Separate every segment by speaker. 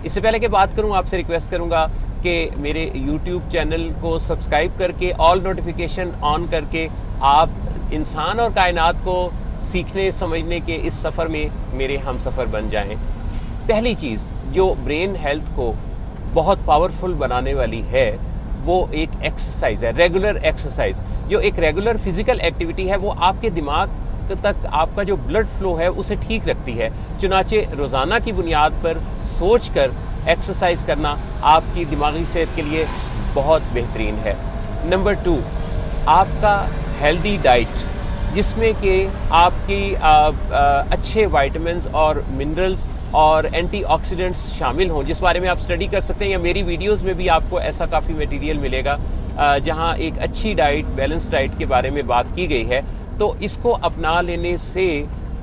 Speaker 1: اس سے پہلے کہ بات کروں آپ سے ریکویسٹ کروں گا کہ میرے یوٹیوب چینل کو سبسکرائب کر کے آل نوٹیفیکیشن آن کر کے آپ انسان اور کائنات کو سیکھنے سمجھنے کے اس سفر میں میرے ہم سفر بن جائیں۔ پہلی چیز جو برین ہیلتھ کو بہت پاورفل بنانے والی ہے وہ ایک ایکسرسائز ہے، ریگولر ایکسرسائز۔ جو ایک ریگولر فزیکل ایکٹیویٹی ہے وہ آپ کے دماغ تک آپ کا جو بلڈ فلو ہے اسے ٹھیک رکھتی ہے، چنانچہ روزانہ کی بنیاد پر سوچ کر ایکسرسائز کرنا آپ کی دماغی صحت کے لیے بہت بہترین ہے۔ نمبر 2، آپ کا ہیلدی ڈائٹ، جس میں کہ آپ کی اچھے وائٹامنز اور منرلز اور اینٹی آکسیڈنٹس شامل ہوں، جس بارے میں آپ اسٹڈی کر سکتے ہیں، یا میری ویڈیوز میں بھی آپ کو ایسا کافی میٹیریل ملے گا جہاں ایک اچھی ڈائٹ، بیلنس ڈائٹ کے بارے میں بات کی گئی ہے۔ تو اس کو اپنا لینے سے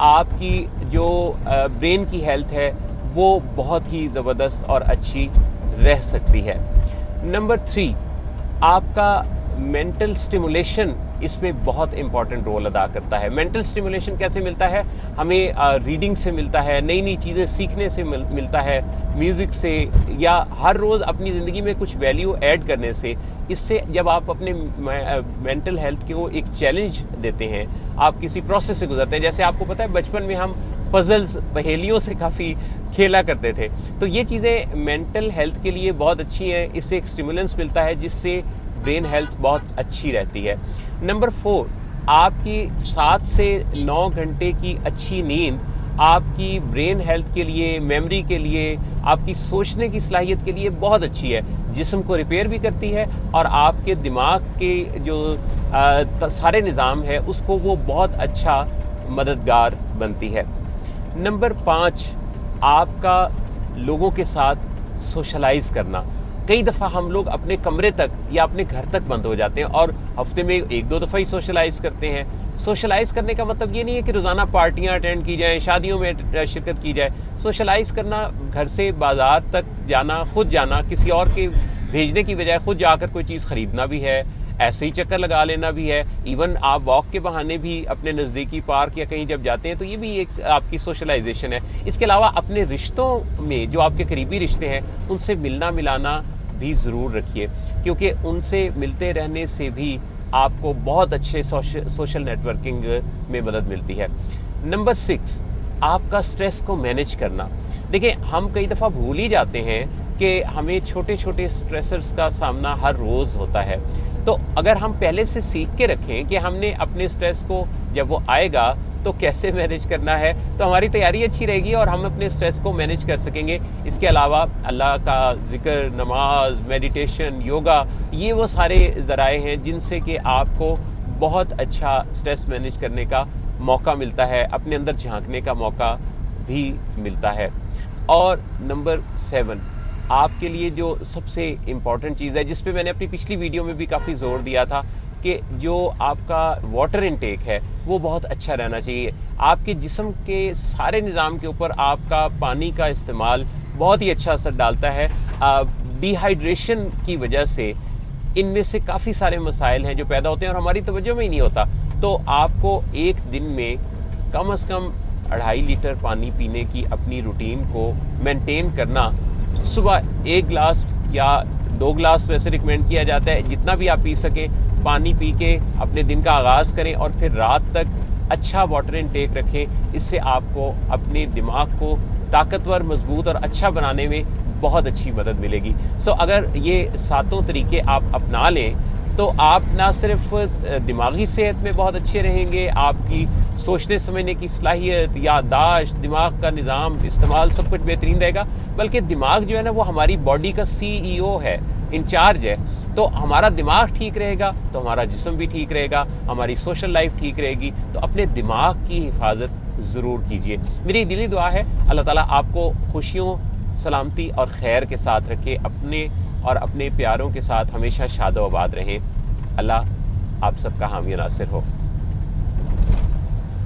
Speaker 1: آپ کی جو برین کی ہیلتھ ہے وہ بہت ہی زبردست اور اچھی رہ سکتی ہے۔ نمبر 3، آپ کا مینٹل سٹیمولیشن اس میں بہت امپورٹنٹ رول ادا کرتا ہے۔ مینٹل سٹیمولیشن کیسے ملتا ہے؟ ہمیں ریڈنگ سے ملتا ہے، نئی نئی چیزیں سیکھنے سے ملتا ہے، میوزک سے، یا ہر روز اپنی زندگی میں کچھ ویلیو ایڈ کرنے سے۔ اس سے جب آپ اپنے مینٹل ہیلتھ کو ایک چیلنج دیتے ہیں، آپ کسی پروسیس سے گزرتے ہیں، جیسے آپ کو پتہ ہے بچپن میں ہم پزلز، پہیلیوں سے کافی کھیلا کرتے تھے، تو یہ چیزیں مینٹل ہیلتھ کے لیے بہت اچھی ہیں۔ اس سے ایک اسٹیمولنس ملتا ہے جس سے برین ہیلتھ بہت اچھی رہتی ہے۔ نمبر 4، آپ کی 7 سے 9 گھنٹے کی اچھی نیند آپ کی برین ہیلتھ کے لیے، میموری کے لیے، آپ کی سوچنے کی صلاحیت کے لیے بہت اچھی ہے، جسم کو ریپیئر بھی کرتی ہے اور آپ کے دماغ کے جو سارے نظام ہے اس کو وہ بہت اچھا مددگار بنتی ہے۔ نمبر 5، آپ کا لوگوں کے ساتھ سوشلائز کرنا۔ کئی دفعہ ہم لوگ اپنے کمرے تک یا اپنے گھر تک بند ہو جاتے ہیں اور ہفتے میں 1-2 دفعہ ہی سوشلائز کرتے ہیں۔ سوشلائز کرنے کا مطلب یہ نہیں ہے کہ روزانہ پارٹیاں اٹینڈ کی جائیں، شادیوں میں شرکت کی جائے۔ سوشلائز کرنا گھر سے بازار تک جانا، خود جانا، کسی اور کے بھیجنے کی بجائے خود جا کر کوئی چیز خریدنا بھی ہے، ایسے ہی چکر لگا لینا بھی ہے۔ ایون آپ واک کے بہانے بھی اپنے نزدیکی پارک یا کہیں جب جاتے ہیں تو یہ بھی ایک آپ کی سوشلائزیشن ہے۔ اس کے علاوہ اپنے رشتوں میں جو آپ کے قریبی رشتے ہیں ان سے ملنا ملانا بھی ضرور رکھیے، کیونکہ ان سے ملتے رہنے سے بھی آپ کو بہت اچھے سوشل نیٹ ورکنگ میں مدد ملتی ہے۔ نمبر 6، آپ کا سٹریس کو مینیج کرنا۔ دیکھیں ہم کئی دفعہ بھول ہی جاتے ہیں کہ ہمیں چھوٹے چھوٹے سٹریسرز کا سامنا ہر روز ہوتا ہے، تو اگر ہم پہلے سے سیکھ کے رکھیں کہ ہم نے اپنے سٹریس کو جب وہ آئے گا تو کیسے مینیج کرنا ہے، تو ہماری تیاری اچھی رہے گی اور ہم اپنے سٹریس کو مینیج کر سکیں گے۔ اس کے علاوہ اللہ کا ذکر، نماز، میڈیٹیشن، یوگا، یہ وہ سارے ذرائع ہیں جن سے کہ آپ کو بہت اچھا سٹریس مینیج کرنے کا موقع ملتا ہے، اپنے اندر جھانکنے کا موقع بھی ملتا ہے۔ اور نمبر 7، آپ کے لیے جو سب سے امپورٹنٹ چیز ہے، جس پہ میں نے اپنی پچھلی ویڈیو میں بھی کافی زور دیا تھا، کہ جو آپ کا واٹر انٹیک ہے وہ بہت اچھا رہنا چاہیے۔ آپ کے جسم کے سارے نظام کے اوپر آپ کا پانی کا استعمال بہت ہی اچھا اثر ڈالتا ہے۔ ڈی ہائیڈریشن کی وجہ سے ان میں سے کافی سارے مسائل ہیں جو پیدا ہوتے ہیں اور ہماری توجہ میں ہی نہیں ہوتا۔ تو آپ کو ایک دن میں کم از کم 2.5 لیٹر پانی پینے کی اپنی روٹین کو مینٹین کرنا، صبح 1 گلاس یا 2 گلاس ویسے ریکمینڈ کیا جاتا ہے، جتنا بھی آپ پی سکیں پانی پی کے اپنے دن کا آغاز کریں، اور پھر رات تک اچھا واٹر انٹیک رکھیں۔ اس سے آپ کو اپنے دماغ کو طاقتور، مضبوط اور اچھا بنانے میں بہت اچھی مدد ملے گی۔ اگر یہ 7 طریقے آپ اپنا لیں تو آپ نہ صرف دماغی صحت میں بہت اچھے رہیں گے، آپ کی سوچنے سمجھنے کی صلاحیت، یادداشت، دماغ کا نظام استعمال سب کچھ بہترین رہے گا، بلکہ دماغ جو ہے نا وہ ہماری باڈی کا CEO ہے، انچارج ہے۔ تو ہمارا دماغ ٹھیک رہے گا تو ہمارا جسم بھی ٹھیک رہے گا، ہماری سوشل لائف ٹھیک رہے گی۔ تو اپنے دماغ کی حفاظت ضرور کیجیے۔ میری دلی دعا ہے اللہ تعالیٰ آپ کو خوشیوں، سلامتی اور خیر کے ساتھ رکھے، اپنے اور اپنے پیاروں کے ساتھ ہمیشہ شاد و آباد رہیں۔ اللہ آپ سب کا حامی و ناصر ہو۔